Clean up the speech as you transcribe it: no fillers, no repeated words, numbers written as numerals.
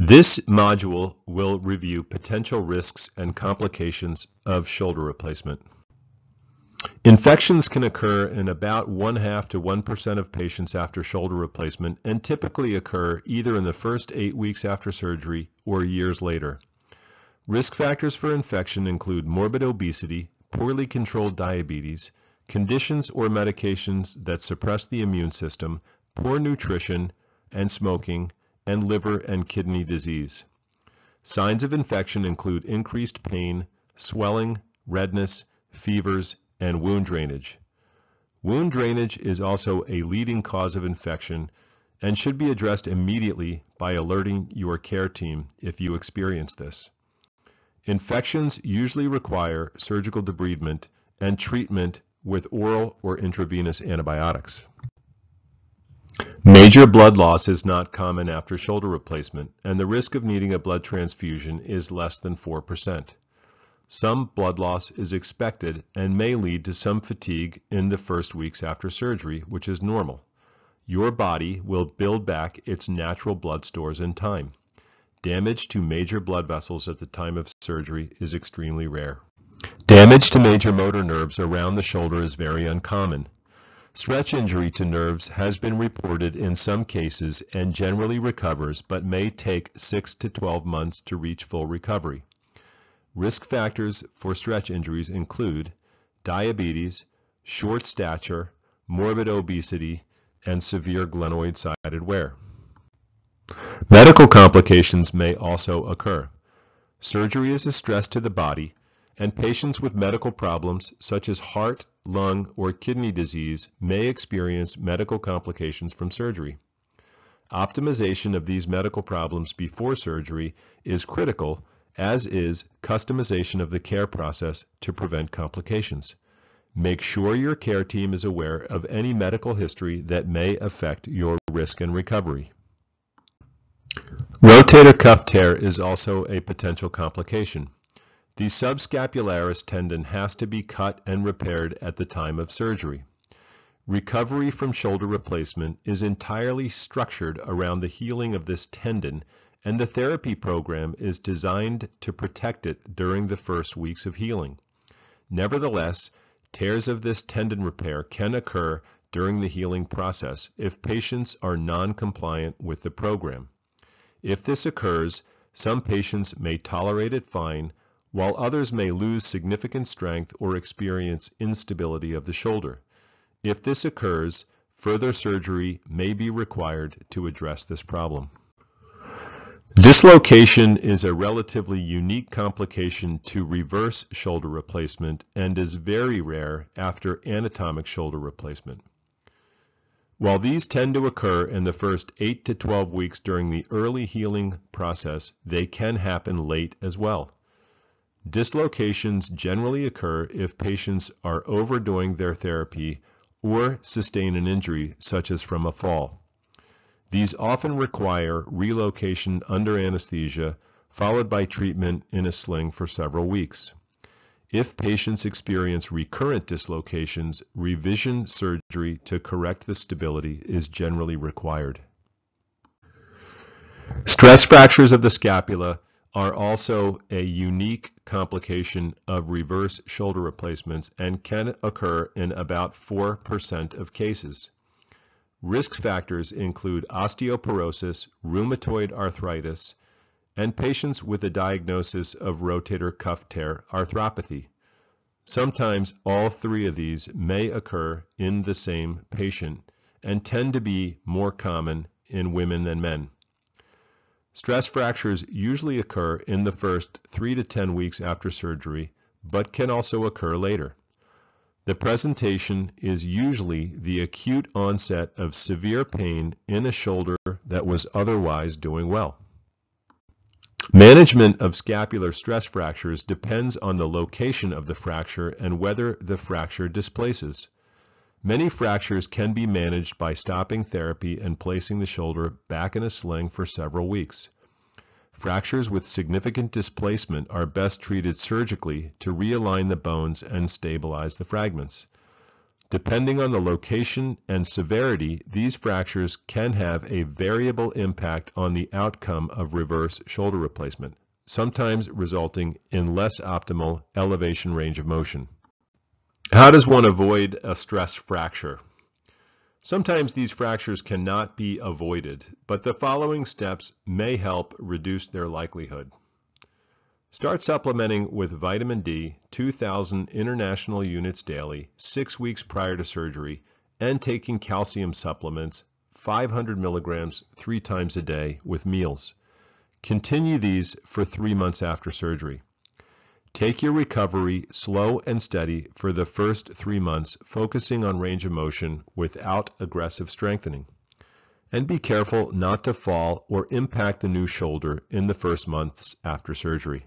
This module will review potential risks and complications of shoulder replacement. Infections can occur in about 0.5 to 1% of patients after shoulder replacement and typically occur either in the first 8 weeks after surgery or years later. Risk factors for infection include morbid obesity, poorly controlled diabetes, conditions or medications that suppress the immune system, poor nutrition, and smoking, and liver and kidney disease. Signs of infection include increased pain, swelling, redness, fevers, and wound drainage. Wound drainage is also a leading cause of infection and should be addressed immediately by alerting your care team if you experience this. Infections usually require surgical debridement and treatment with oral or intravenous antibiotics. Major blood loss is not common after shoulder replacement, and the risk of needing a blood transfusion is less than 4%. Some blood loss is expected and may lead to some fatigue in the first weeks after surgery, which is normal. Your body will build back its natural blood stores in time. Damage to major blood vessels at the time of surgery is extremely rare. Damage to major motor nerves around the shoulder is very uncommon. Stretch injury to nerves has been reported in some cases and generally recovers, but may take 6 to 12 months to reach full recovery. Risk factors for stretch injuries include diabetes, short stature, morbid obesity, and severe glenoid-sided wear. Medical complications may also occur. Surgery is a stress to the body, and patients with medical problems such as heart, lung, or kidney disease may experience medical complications from surgery. Optimization of these medical problems before surgery is critical, as is customization of the care process to prevent complications. Make sure your care team is aware of any medical history that may affect your risk and recovery. Rotator cuff tear is also a potential complication. The subscapularis tendon has to be cut and repaired at the time of surgery. Recovery from shoulder replacement is entirely structured around the healing of this tendon, and the therapy program is designed to protect it during the first weeks of healing. Nevertheless, tears of this tendon repair can occur during the healing process if patients are non-compliant with the program. If this occurs, some patients may tolerate it fine, while others may lose significant strength or experience instability of the shoulder. If this occurs, further surgery may be required to address this problem. Dislocation is a relatively unique complication to reverse shoulder replacement and is very rare after anatomic shoulder replacement. While these tend to occur in the first 8 to 12 weeks during the early healing process, they can happen late as well. Dislocations generally occur if patients are overdoing their therapy or sustain an injury, such as from a fall. These often require relocation under anesthesia, followed by treatment in a sling for several weeks. If patients experience recurrent dislocations, revision surgery to correct the stability is generally required. Stress fractures of the scapula are also a unique complication of reverse shoulder replacements and can occur in about 4% of cases. Risk factors include osteoporosis, rheumatoid arthritis, and patients with a diagnosis of rotator cuff tear arthropathy. Sometimes all three of these may occur in the same patient and tend to be more common in women than men. Stress fractures usually occur in the first 3 to 10 weeks after surgery, but can also occur later. The presentation is usually the acute onset of severe pain in a shoulder that was otherwise doing well. Management of scapular stress fractures depends on the location of the fracture and whether the fracture displaces. Many fractures can be managed by stopping therapy and placing the shoulder back in a sling for several weeks. Fractures with significant displacement are best treated surgically to realign the bones and stabilize the fragments. Depending on the location and severity, these fractures can have a variable impact on the outcome of reverse shoulder replacement, sometimes resulting in less optimal elevation range of motion. How does one avoid a stress fracture? Sometimes these fractures cannot be avoided, but the following steps may help reduce their likelihood. Start supplementing with vitamin D, 2,000 international units daily, 6 weeks prior to surgery, and taking calcium supplements, 500 milligrams 3 times a day with meals. Continue these for 3 months after surgery. Take your recovery slow and steady for the first 3 months, focusing on range of motion without aggressive strengthening. And be careful not to fall or impact the new shoulder in the first months after surgery.